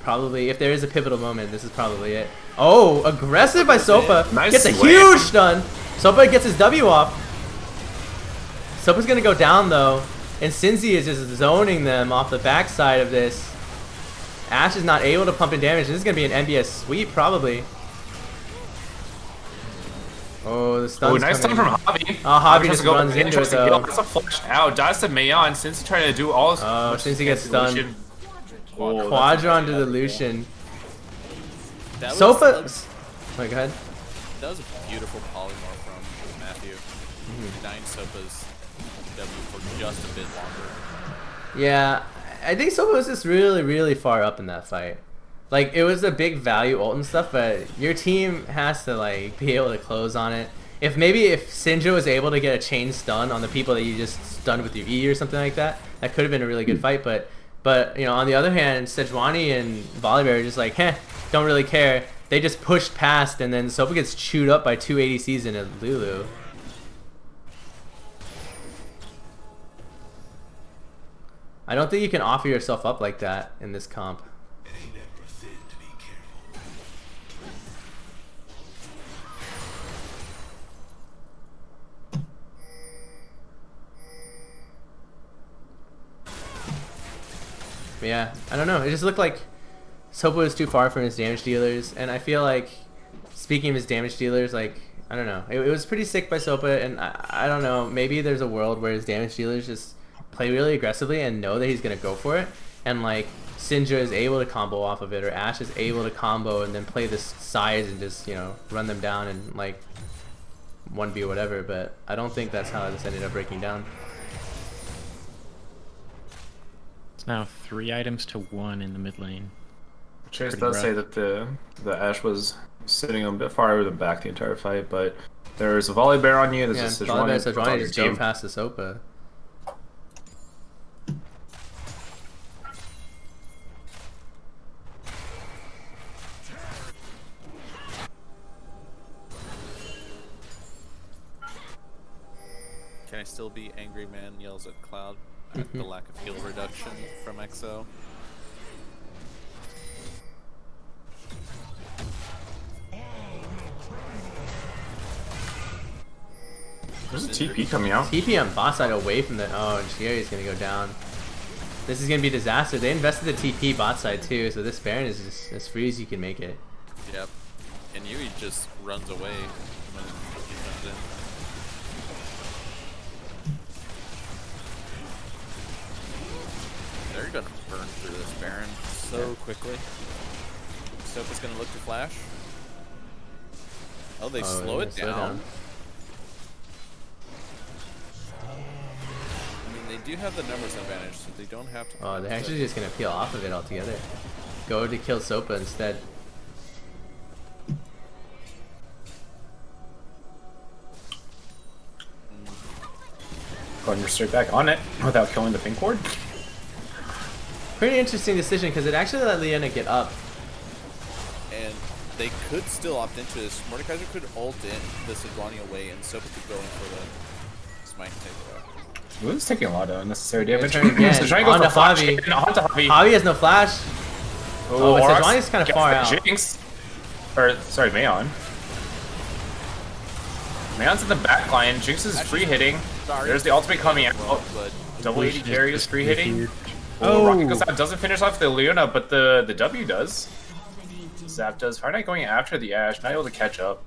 Probably, if there is a pivotal moment, this is probably it. Oh, aggressive by Sopa. Nice Gets a swing. huge stun. Sopa gets his W off. Sopa's going to go down, though. And Cincy is just zoning them off the backside of this. Ash is not able to pump in damage. This is going to be an NBS sweep, probably. Oh, the stun's nice stun coming. from Javi. Oh, Javi just runs into it, though. That's a flash out. Dies to Mayon. Since he's trying to do all. Oh, since he gets stunned. Oh, Quadron to the Lucian. That was, Sopa. that was, Wait, go ahead. that was a beautiful polymorph from Matthew. Denying Sopa's W for just a bit longer. Yeah, I think Sopa was just really, really far up in that fight. Like, it was a big value ult and stuff, but your team has to, like, be able to close on it. If Sinjo was able to get a chain stun on the people that you just stunned with your E or something like that, that could have been a really good fight, but you know, on the other hand, Sejuani and Volibear are just like, don't really care. They just pushed past, and then Sopa gets chewed up by 2 ADCs in a Lulu. I don't think you can offer yourself up like that in this comp. Yeah, I don't know. It just looked like Sopa was too far from his damage dealers, and I feel like, speaking of his damage dealers, like, I don't know. It was pretty sick by Sopa, and I don't know. Maybe there's a world where his damage dealers just play really aggressively and know that he's going to go for it, and, like, Syndra is able to combo off of it, or Ashe is able to combo and then play this size and just, you know, run them down and, like, 1v whatever, but I don't think that's how this ended up breaking down. It's now 3 items to 1 in the mid lane. Chase Pretty does rough. say that the Ashe was sitting a bit far over the back the entire fight, but there's a Volibear on you. There's a Volibear Sejuani Sejuani on your just drove team. past the Sopa. Can I still be angry man yells at Cloud at the lack of heal reduction from EXO? There's a TP coming out. TP on bot side away from the... Oh, and Shieri's going to go down. This is going to be a disaster. They invested the TP bot side too, so this Baron is just as free as you can make it. Yep. And Yui just runs away when he comes in. They're gonna burn through this Baron so quickly. Sopa's gonna look to flash. Oh, they slow it down. I mean, they do have the numbers advantage, so they don't have to. Oh, they're actually just going to peel off of it altogether. Go to kill Sopa instead. Going straight back on it without killing the pink ward. Pretty interesting decision because it actually let Leona get up. And they could still opt into this. Mordekaiser could ult in the Sejuani away, and Sopa could go in for the smite takeaway. Luna's taking a lot of unnecessary damage. Turn again. Sejuani goes Onto for flash Javi. in, onto Javi. Javi has no flash. Oh, but Sejuani's kind of far out. Jinx. Or, sorry, Mayon. Mayon's in the back line. Jinx is free hitting. There's the ultimate coming out. But Double 80 carry is free hitting. Oh. Rocket goes out, doesn't finish off the Leona, but the W does. Zap does. Fire Knight going after the Ashe, not able to catch up.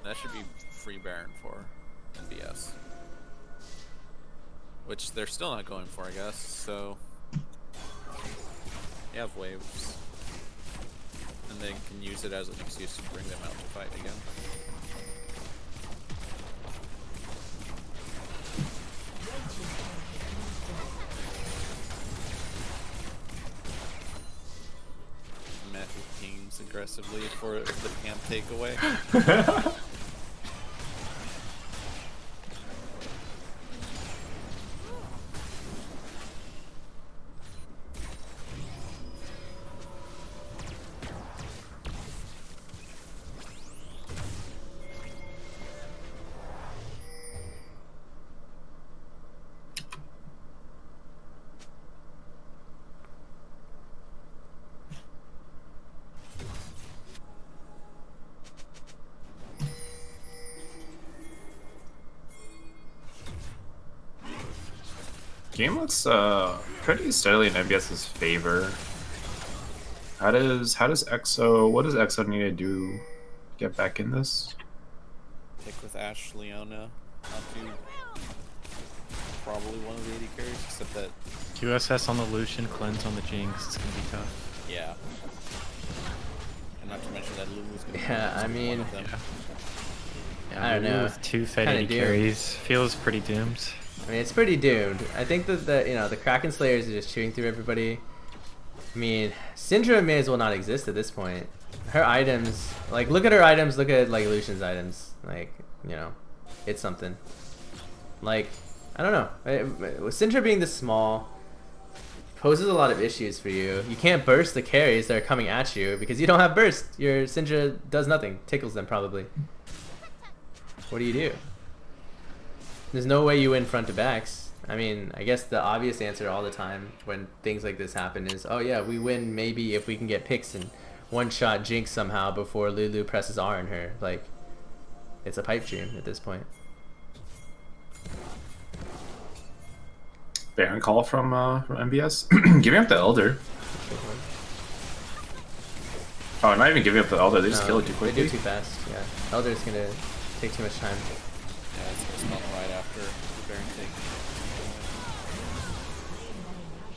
that should be free Baron for NBS. Which they're still not going for, I guess, so... You have waves. And they can use it as an excuse to bring them out to fight again. Matthew pings aggressively for the camp takeaway. Game looks pretty steadily in NBS's favor. How does EXO? What does EXO need to do to get back in this? Pick with Ash Leona. Not too. Probably one of the AD carries, except that. QSS on the Lucian, cleanse on the Jinx. It's gonna be tough. Yeah. And not to mention that Lulu's gonna Yeah, I mean, one of them. Yeah, I don't know. With 2 Fed Kinda AD doomed. carries, feels pretty doomed. I mean, it's pretty doomed. I think that the Kraken Slayers are just chewing through everybody. I mean, Syndra may as well not exist at this point. Her items, like, look at her items, look at, like, Lucian's items. Like, you know, it's something. Like, I don't know. With Syndra being this small, poses a lot of issues for you. You can't burst the carries that are coming at you because you don't have burst. Your Syndra does nothing. Tickles them, probably. What do? There's no way you win front to backs. I mean, I guess the obvious answer all the time when things like this happen is, oh yeah, we win maybe if we can get picks and one-shot Jinx somehow before Lulu presses R on her. Like, it's a pipe dream at this point. Baron call from NBS. Giving up the Elder. Oh, not even giving up the Elder. They just kill it too They quickly. do too fast, yeah. Elder's gonna take too much time. Yeah, it's not right after the Baron take.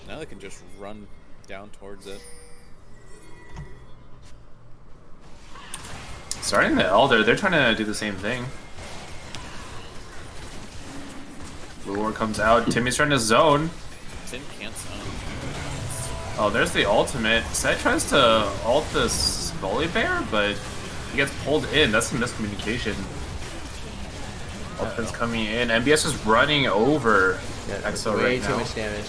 Now they can just run down towards it. Starting the Elder, they're trying to do the same thing. Lure comes out. Timmy's trying to zone. Tim can't zone. Oh, there's the ultimate. Set tries to ult this Volibear, but he gets pulled in. That's some miscommunication. Ultimate's coming in. NBS is running over EXO way right too now. much damage.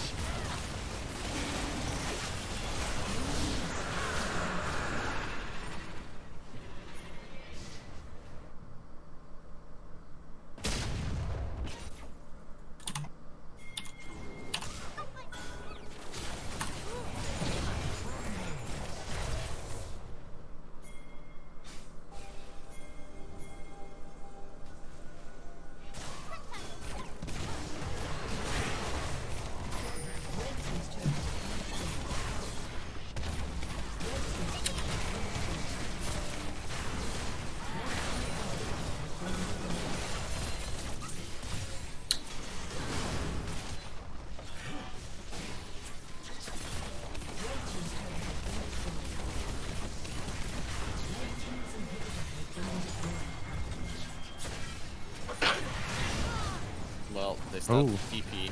Well, they stopped Oh. PP.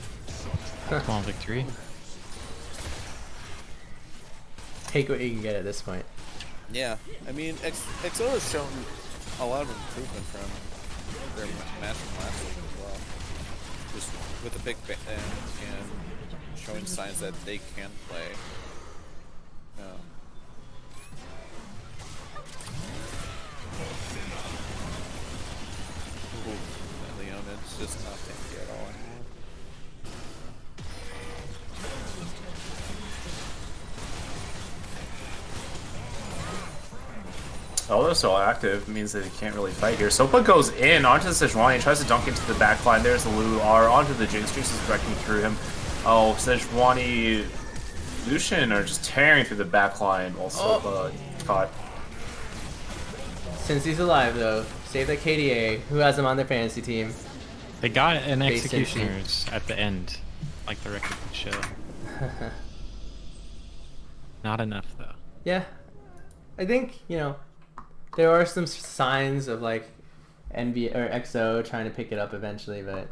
Small victory. Take what you can get at this point. Yeah, I mean, XO has shown a lot of improvement from their match from last week as well. Just with the big and showing signs that they can play. Ooh, that Leona's just not tanky at all anymore. Although so active means that he can't really fight here. Sopa goes in onto the Sejuani, tries to dunk into the backline. There's the Lulu R onto the Jinx. Jinx is wrecking through him. Oh, Sejuani, Lucian are just tearing through the backline while Sopa caught. Since he's alive though, save that KDA. Who has him on their fantasy team? They got an Base Executioners at the end, like the record would show. Not enough though. Yeah, I think, you know, there are some signs of like NB or XO trying to pick it up eventually, but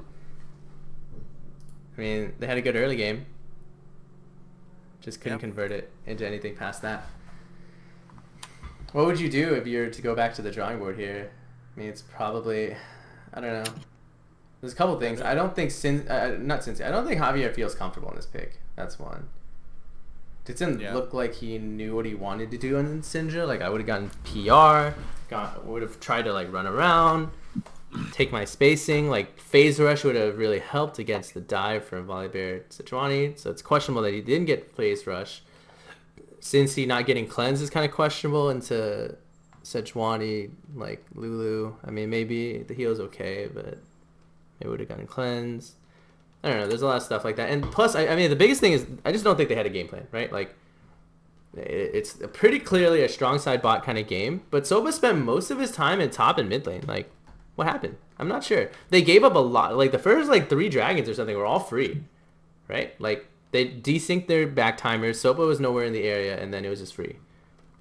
I mean, they had a good early game. Just couldn't Yep. convert it into anything past that. What would you do if you were to go back to the drawing board here? I mean, it's probably, I don't know. There's a couple things. I don't think not Cincy. I don't think Javier feels comfortable in this pick. That's one. Didn't look like he knew what he wanted to do on Syndra. Like, I would have gotten PR, would have tried to like run around, take my spacing. Like, phase rush would have really helped against the dive from Volibear Sejuani. So it's questionable that he didn't get phase rush. Cincy not getting cleanse is kind of questionable into Sejuani, like Lulu. I mean, maybe the heal's okay, but it would have gotten cleanse. I don't know. There's a lot of stuff like that, and plus, I mean, the biggest thing is I just don't think they had a game plan, right? Like, it's pretty clearly a strong side bot kind of game, but Soba spent most of his time in top and mid lane. Like, what happened? I'm not sure. They gave up a lot. Like the first like 3 dragons or something were all free, right? Like they desynced their back timers. Soba was nowhere in the area, and then it was just free.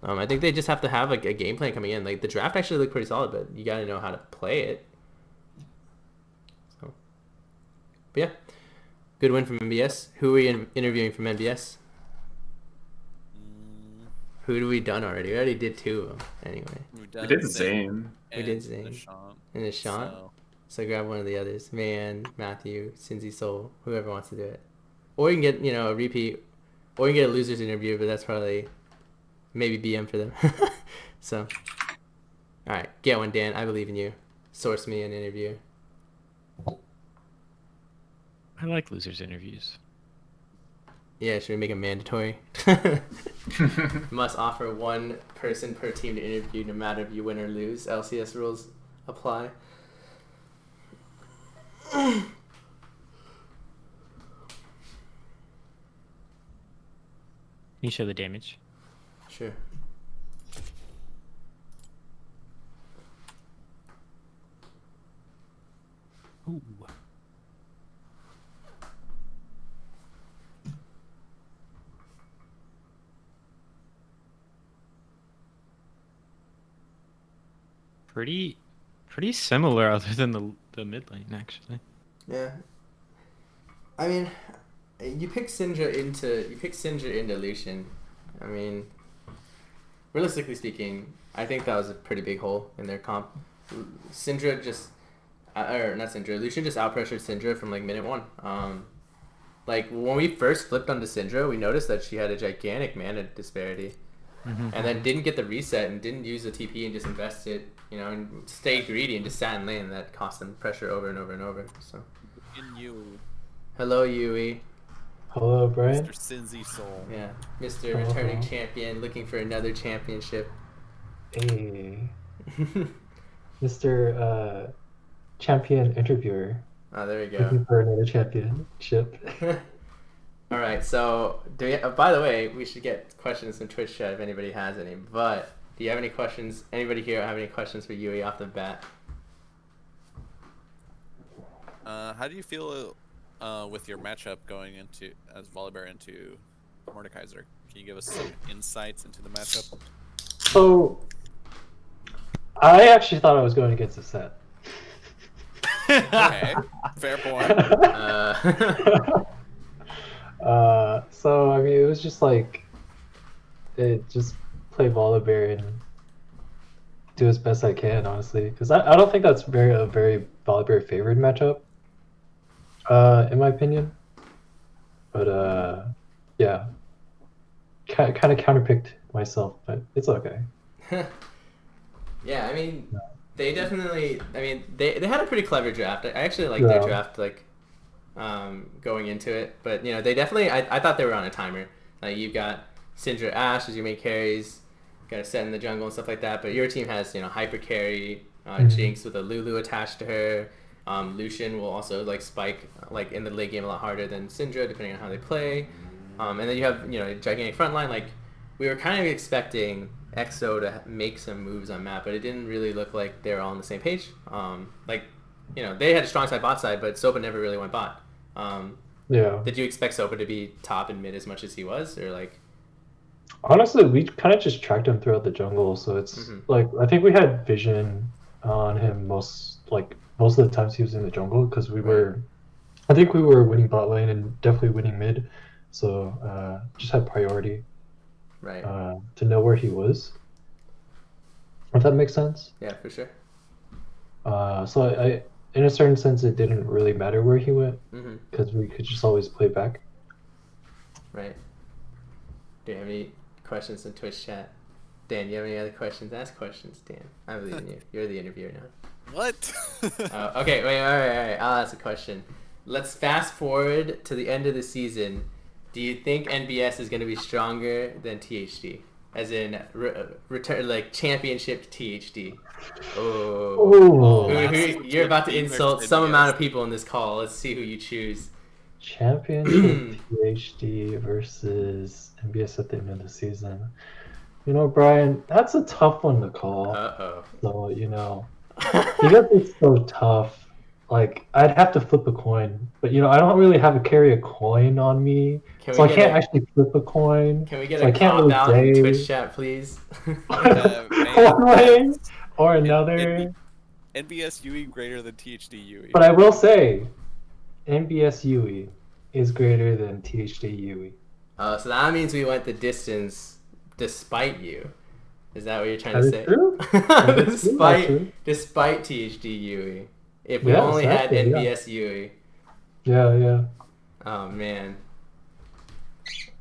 I think they just have to have like a game plan coming in. Like the draft actually looked pretty solid, but you got to know how to play it. So, but yeah, good win from NBS. Who are we interviewing from NBS? Who do we done already? We already did 2 of them. Anyway, We did the same. We did Zane. And Nishant. So grab one of the others. Man, Matthew, Cinzy Soul, whoever wants to do it. Or you can get, a repeat. Or you can get a loser's interview, but that's probably maybe BM for them. So, alright, get one, Dan. I believe in you. Source me an interview. I like losers interviews. Yeah, should we make it mandatory? Must offer 1 person per team to interview no matter if you win or lose. LCS rules apply. Can you show the damage? Sure. Ooh. Pretty similar, other than the mid lane actually. Yeah. I mean, you pick Syndra into Lucian. I mean, realistically speaking, I think that was a pretty big hole in their comp. Syndra just, or not Syndra, Lucian just outpressured Syndra from like minute 1. Like when we first flipped onto Syndra, we noticed that she had a gigantic mana disparity. And then didn't get the reset and didn't use the TP and just invested, and stayed greedy and just sat in lane. That cost them pressure over and over and over. So. Hello, Yui. Hello, Brian. Mr. Cinzy Soul. Yeah, Mr. Returning Champion, looking for another championship. Hey. Mr. Champion Interviewer. Oh, there we go. Looking for another championship. All right, so by the way, we should get questions in Twitch chat if anybody has any. But do you have any questions? Anybody here have any questions for Yui off the bat? How do you feel with your matchup going into as Volibear into Mordekaiser? Can you give us some insights into the matchup? So, I actually thought I was going against the set. Okay, fair point. So I mean, it was just like, just play Volibear and do as best I can, honestly, because I don't think that's a very Volibear favored matchup, in my opinion. But yeah, kind of counterpicked myself, but it's okay. Yeah, I mean, they definitely. I mean, they had a pretty clever draft. I actually like their draft, like, going into it. But they definitely. I thought they were on a timer. Like you've got Syndra, Ashe as your main carries, got to set in the jungle and stuff like that. But your team has hyper carry, Jinx with a Lulu attached to her. Lucian will also like spike like in the late game a lot harder than Syndra, depending on how they play. And then you have a gigantic front line. Like we were kind of expecting EXO to make some moves on map, but it didn't really look like they were all on the same page. They had a strong side bot side, but Sopa never really went bot. Yeah. Did you expect Sopa to be top and mid as much as he was, or like? Honestly, we kind of just tracked him throughout the jungle, so it's like I think we had vision on him most of the times he was in the jungle because I think we were winning bot lane and definitely winning mid, so just had priority. Right. To know where he was. If that makes sense. Yeah, for sure. So I, in a certain sense, it didn't really matter where he went because we could just always play back. Right. Do you have any questions in Twitch chat? Dan, you have any other questions? Ask questions, Dan. I believe in you. You're the interviewer now. What? Okay, wait, all right. I'll ask a question. Let's fast forward to the end of the season. Do you think NBS is going to be stronger than THD? As in, return like championship THD. Oh, you're about to insult some amount of people in this call. Let's see who you choose. Championship PhD versus NBS at the end of the season. You know, Brian, that's a tough one to call. Uh So, you know, because it's so tough, like, I'd have to flip a coin. But, you know, I don't really have carry a coin on me. So I can't actually flip a coin. Can we get so a I can't cop really out in say Twitch chat, please? one way or another. NBS UE greater than THD UE. But I will say, NBS UE is greater than THD UE. So that means we went the distance despite you. Is that what you're trying That to is say? true. That is true, actually. Despite THD UE. If we Yeah, only exactly, had yeah. NBS UE. Yeah. Oh man.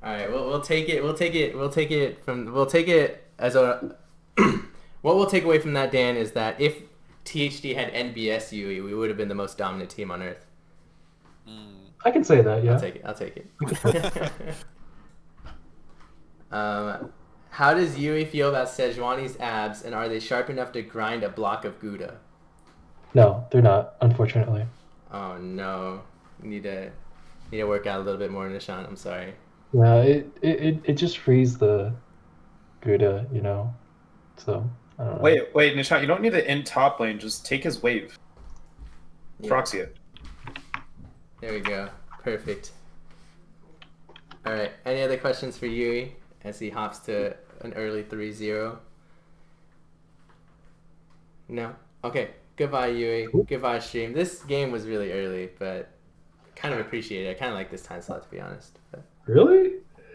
All right, we'll take it. We'll take it as a. What we'll take away from that, Dan, is that if THD had NBS UE, we would have been the most dominant team on Earth. I can say that, yeah. I'll take it. How does Yui feel about Sejuani's abs, and are they sharp enough to grind a block of Gouda? No, they're not, unfortunately. Oh no, you need to work out a little bit more, Nishan. I'm sorry. Yeah, it just frees the Gouda, you know. So I don't know. Wait, Nishan, you don't need to in top lane. Just take his wave. Yeah. Proxy it. There we go. Perfect. All right. Any other questions for Yui as he hops to an early 3-0? No. Okay. Goodbye, Yui. Goodbye, stream. This game was really early, but kind of appreciate it. I kind of like this time slot, to be honest. But Really?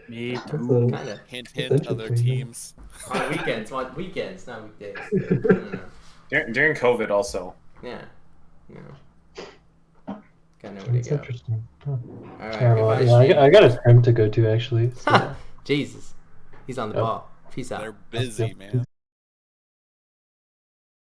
Me That's too. kind of. Hint, other teams. On weekends, not weekdays. No. During COVID, also. Yeah. You know. Gotta know where That's to go. interesting. Huh. All right. Terrible. Goodbye, Yeah, stream. I got a trim to go to actually. So. Jesus. He's on the Yep. ball. Peace out. They're busy, man.